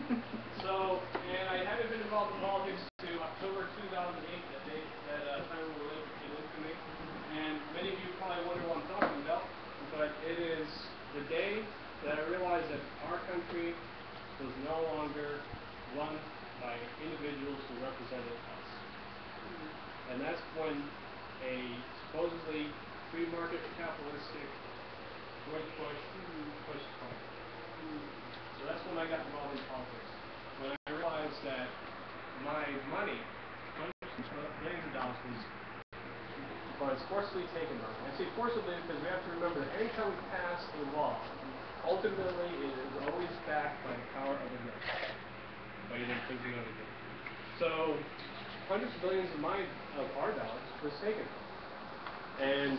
So, and I haven't been involved in politics to October 2008, that time when labor came into me. And many of you probably wonder what I'm talking about, but it is the day that I realized that our country was no longer run by individuals who represented us. And that's when a supposedly free market capitalistic great push started. So that's when I got involved in politics. When I realized that my money, millions of dollars, was forcibly taken from me. I say forcibly because we have to remember that anytime we pass a law, ultimately it is always backed by the power of the rich, by either thinking of it. So hundreds of billions of our dollars was taken from me. And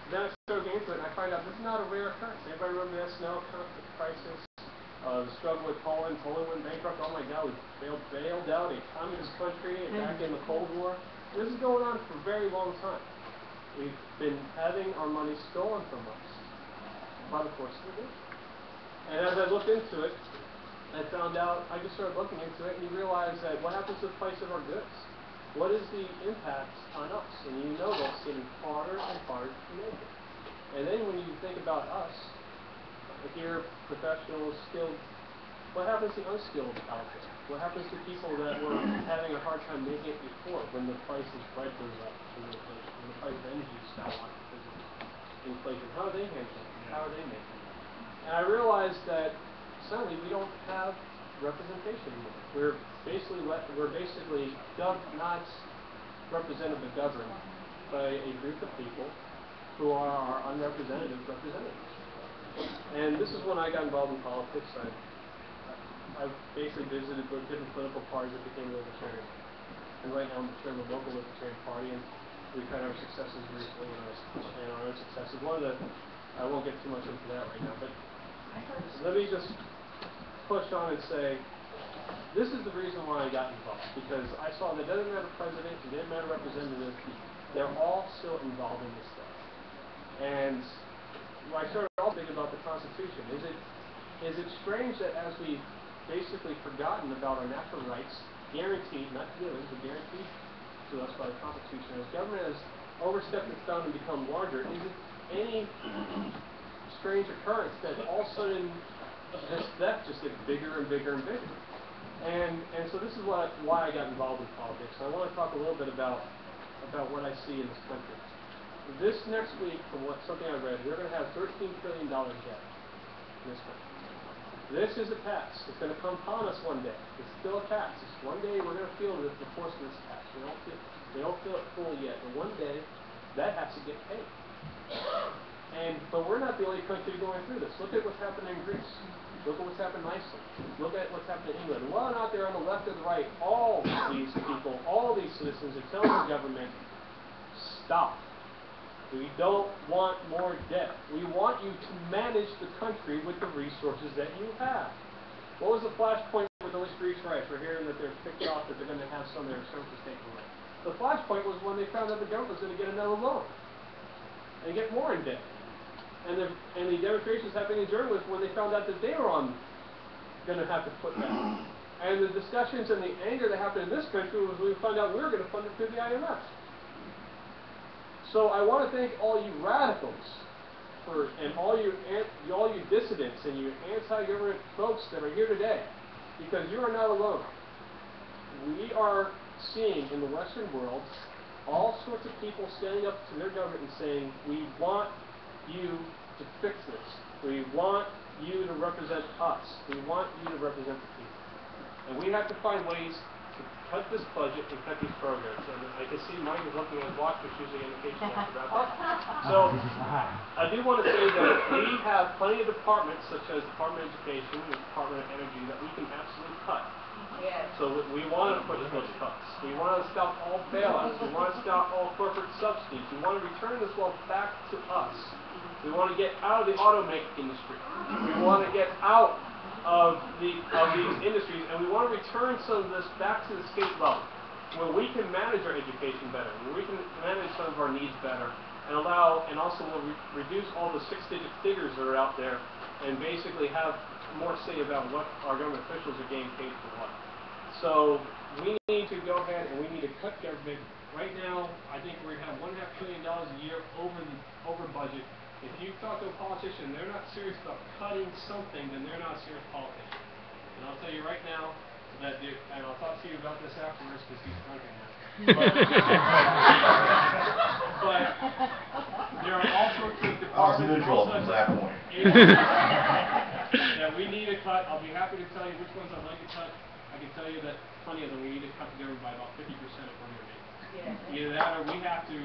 then I started getting into it, and I find out this is not a rare occurrence. Anybody remember the SNL crisis? The struggle with Poland. Poland went bankrupt. Oh my God, we bailed out a communist country back in the Cold War. And this is going on for a very long time. We've been having our money stolen from us by the force of the rich. And as I looked into it, I found out, I just started looking into it, and you realize that what happens to the price of our goods? What is the impact on us? And you know that's getting harder and harder to measure. And then when you think about us, here, professionals, skilled, what happens to unskilled out there? What happens to people that were having a hard time making it before when the price of bread goes up, when the price of energy skyrockets because of inflation? How do they handle it? How are they making it? And I realized that suddenly we don't have representation anymore. We're basically not represented but governed by a group of people who are our unrepresentative representatives. And this is when I got involved in politics. I basically visited different political parties that became libertarian. And right now I'm the chairman of the local libertarian party, and we've had our successes recently and our unsuccesses. I won't get too much into that right now, but let me just push on and say, this is the reason why I got involved, because I saw that it doesn't matter president, it doesn't matter representative, they're all still involved in this stuff. And I started also thinking about the Constitution. Is it strange that as we've basically forgotten about our natural rights, guaranteed, not given, but guaranteed to us by the Constitution, as government has overstepped its bound and become larger, is it any strange occurrence that all of a sudden this theft just gets bigger and bigger and bigger? And so this is why I got involved in politics. So I want to talk a little bit about what I see in this country. This next week, from something I read, we're going to have $13 trillion debt in this country. This is a tax. It's going to come upon us one day. It's still a tax. One day we're going to feel the force of this tax. We don't feel it fully yet, but one day that has to get paid. But we're not the only country going through this. Look at what's happened in Greece. Look at what's happened in Iceland. Look at what's happened in England. Well, out there on the left and the right, all these people, all these citizens are telling the government, stop. We don't want more debt. We want you to manage the country with the resources that you have. What was the flashpoint with those Greece riots? We're hearing that they're picked off, that they're going to have some of their services taken away. The flashpoint was when they found out the government was going to get another loan and get more in debt. And the demonstrations happening in Germany was when they found out that they were going to have to put that. And the discussions and the anger that happened in this country was when we found out we were going to fund it through the IMF. So I want to thank all you radicals and all you dissidents and you anti-government folks that are here today, because you are not alone. We are seeing in the Western world all sorts of people standing up to their government and saying, we want you to fix this. We want you to represent us. We want you to represent the people. And we have to find ways to cut this budget and cut these programs. And I can see Mike is looking at his watch, which usually indicates he has to wrap up. So I do want to say that we have plenty of departments, such as Department of Education and Department of Energy, that we can absolutely cut. Yes. So we want to push those cuts. We want to stop all bailouts. We want to stop all corporate subsidies. We want to return this wealth back to us. We want to get out of the automaking industry. We want to get out of these industries, and we want to return some of this back to the state level, where we can manage our education better, where we can manage some of our needs better, and also we'll reduce all the six-digit figures that are out there and basically have more say about what our government officials are getting paid for what. So we need to go ahead and we need to cut government. Right now, I think we have $1.5 trillion a year over budget. If you talk to a politician, they're not serious about cutting something, then they're not a serious politician. And I'll tell you right now that, and I'll talk to you about this afterwards because he's drunken now. But there are all sorts of departments that we need to cut. I'll be happy to tell you which ones I'd like to cut. I can tell you that plenty of them we need to cut together by about 50% of what we're making. Either that or we have to